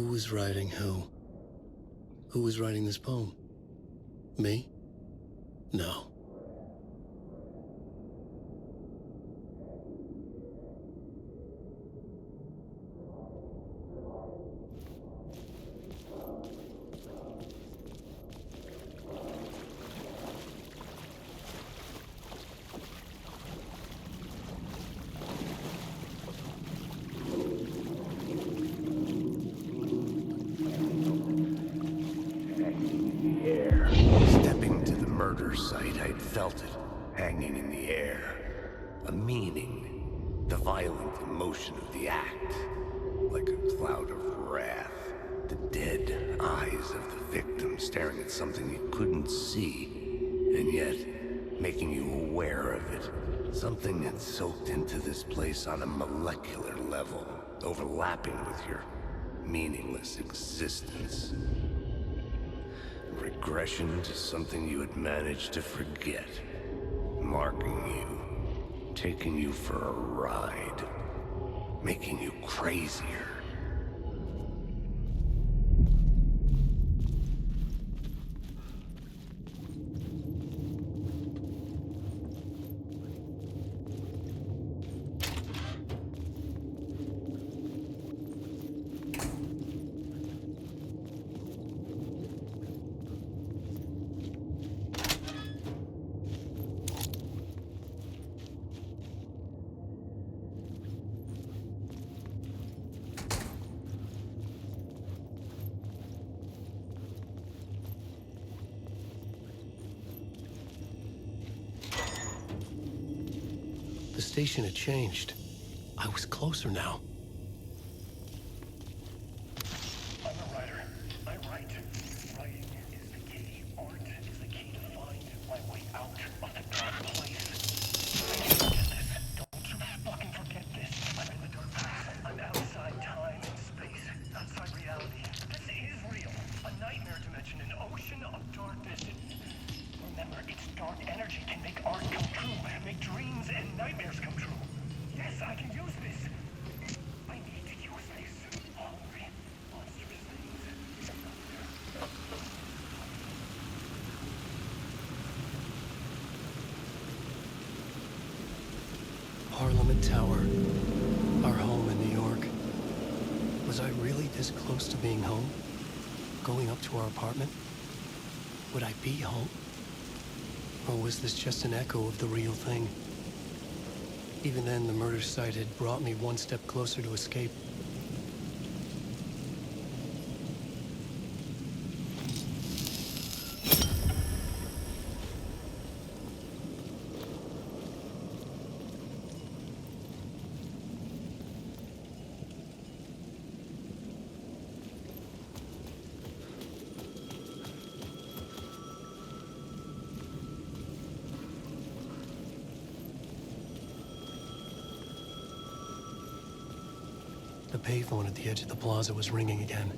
Who was writing who? Who was writing this poem? Me? No. Stepping to the murder site, I'd felt it, hanging in the air. A meaning, the violent emotion of the act, like a cloud of wrath. The dead eyes of the victim staring at something you couldn't see, and yet making you aware of it. Something had soaked into this place on a molecular level, overlapping with your meaningless existence. Regression to something you had managed to forget. Marking you. Taking you for a ride. Making you crazier. The station had changed. I was closer now. I'm a writer. I write. Writing is the key. Art is the key to find my way out of the dark place. I can't forget this. Don't you fucking forget this. I'm in the dark place. I'm outside time and space. Outside reality. This is real. A nightmare dimension. An ocean of darkness. Remember, its dark energy can make art come true. Make dreams and nightmares come true. Yes, I can use this. I need to use this. Hungry, monstrous things. Parliament Tower. Our home in New York. Was I really this close to being home? Going up to our apartment? Would I be home? Or was this just an echo of the real thing? Even then, the murder site had brought me one step closer to escape. The payphone at the edge of the plaza was ringing again.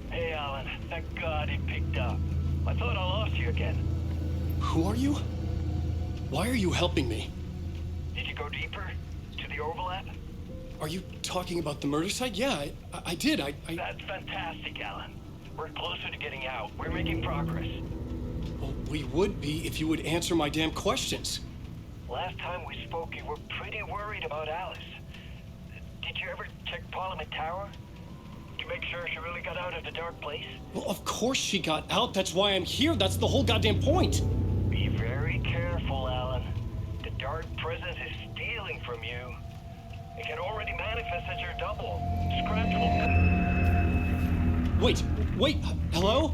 Hey, Alan. Thank God it picked up. I thought I lost you again. Who are you? Why are you helping me? Did you go deeper? To the overlap? Are you talking about the murder site? Yeah, I did. That's fantastic, Alan. We're closer to getting out. We're making progress. Well, we would be if you would answer my damn questions. Last time we spoke, you were pretty worried about Alice. Did you ever check Parliament Tower? To make sure she really got out of the dark place? Well, of course she got out. That's why I'm here. That's the whole goddamn point. Be very careful, Alan. The dark presence is stealing from you. It can already manifest as your double. Scratchable. Wait, hello?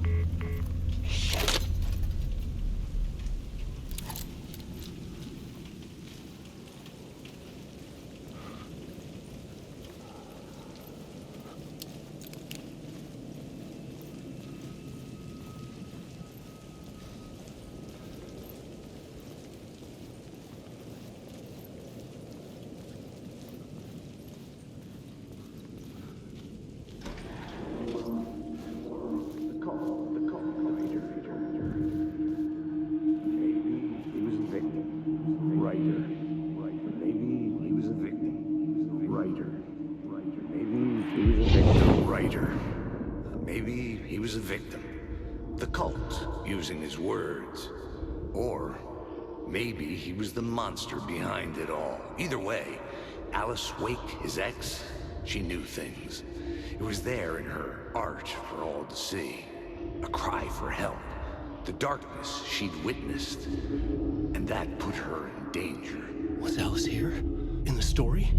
maybe he was a victim. The cult, using his words. Or maybe he was the monster behind it all. Either way, Alice Wake, his ex, she knew things. It was there in her art for all to see. A cry for help. The darkness she'd witnessed. And that put her in danger. Was Alice here? In the story?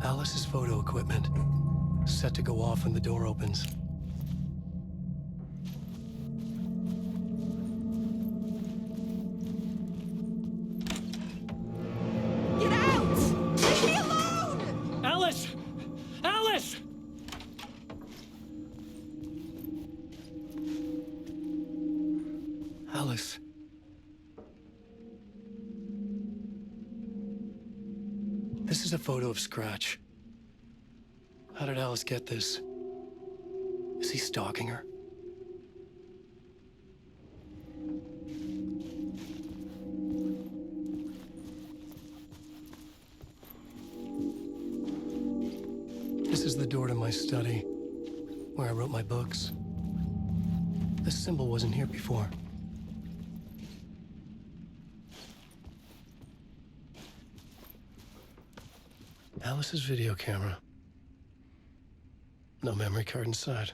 Alice's photo equipment, set to go off when the door opens. Get out! Leave me alone! Alice! Alice! Alice. This is a photo of Scratch. How did Alice get this? Is he stalking her? This is the door to my study, where I wrote my books. This symbol wasn't here before. Alice's video camera. No memory card inside.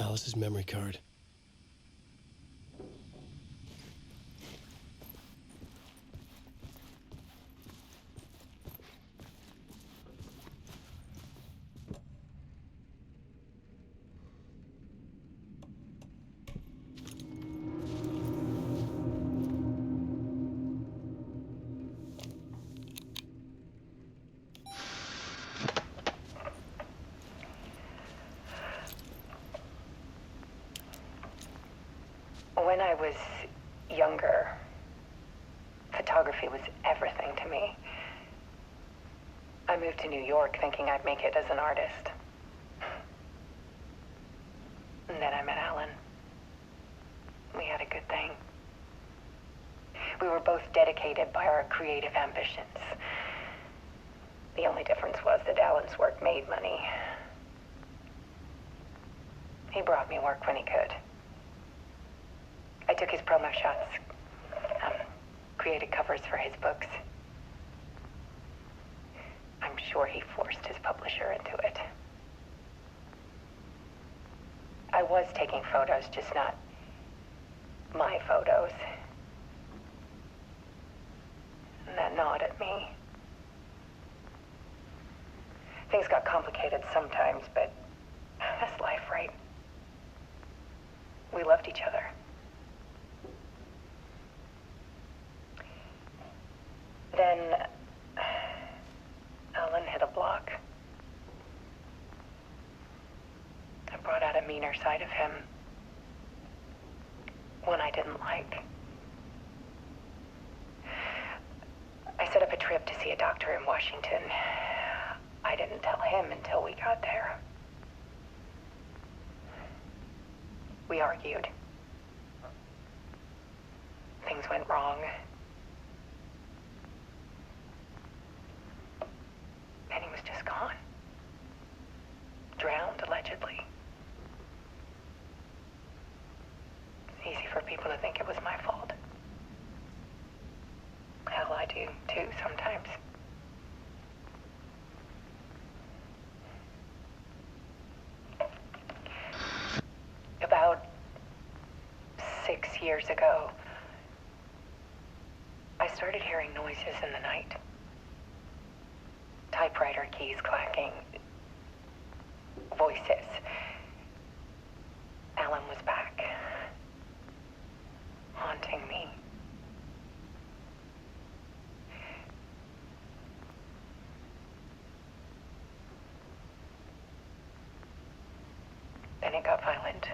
Alice's memory card. When I was younger, photography was everything to me. I moved to New York thinking I'd make it as an artist. And then I met Alan. We had a good thing. We were both dedicated by our creative ambitions. The only difference was that Alan's work made money. He brought me work when he could. I took his promo shots, created covers for his books. I'm sure he forced his publisher into it. I was taking photos, just not my photos. And that gnawed at me. Things got complicated sometimes, but that's life, right? We loved each other. Then Alan hit a block. I brought out a meaner side of him. One I didn't like. I set up a trip to see a doctor in Washington. I didn't tell him until we got there. We argued. Things went wrong. And he was just gone. people to think it was my fault. Hell, I do too sometimes. About 6 years ago, I started hearing noises in the night. Typewriter keys clacking. Voices. Alan was back. Haunting me. Then it got violent.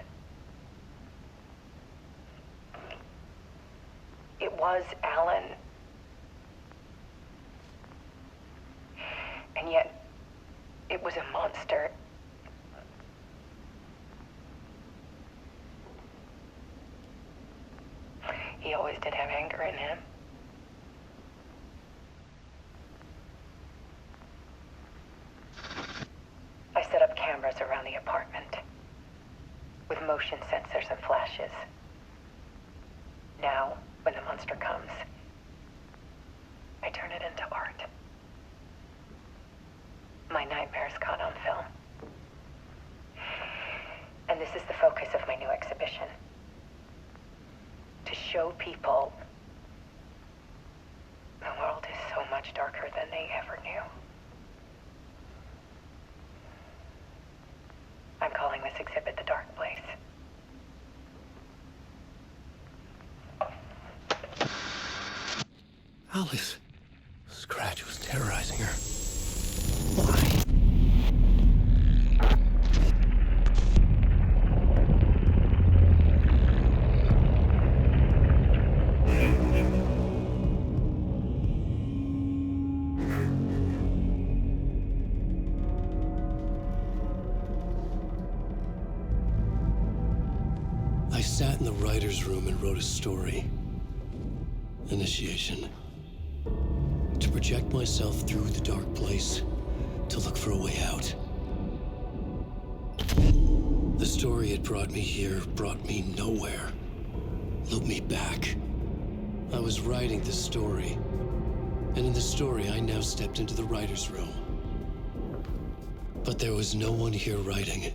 It was Alan. And yet, it was a monster. He always did have anger in him. I set up cameras around the apartment with motion sensors and flashes. Now, when the monster comes, I turn it into art. My nightmares caught on film. And this is the focus of my new exhibition. To show people the world is so much darker than they ever knew. I'm calling this exhibit The Dark Place. Alice. Scratch was terrorizing her. Why? I sat in the writer's room and wrote a story. Initiation. To project myself through the dark place, to look for a way out. The story had brought me here, brought me nowhere, looped me back. I was writing the story, and in the story I now stepped into the writer's room. But there was no one here writing.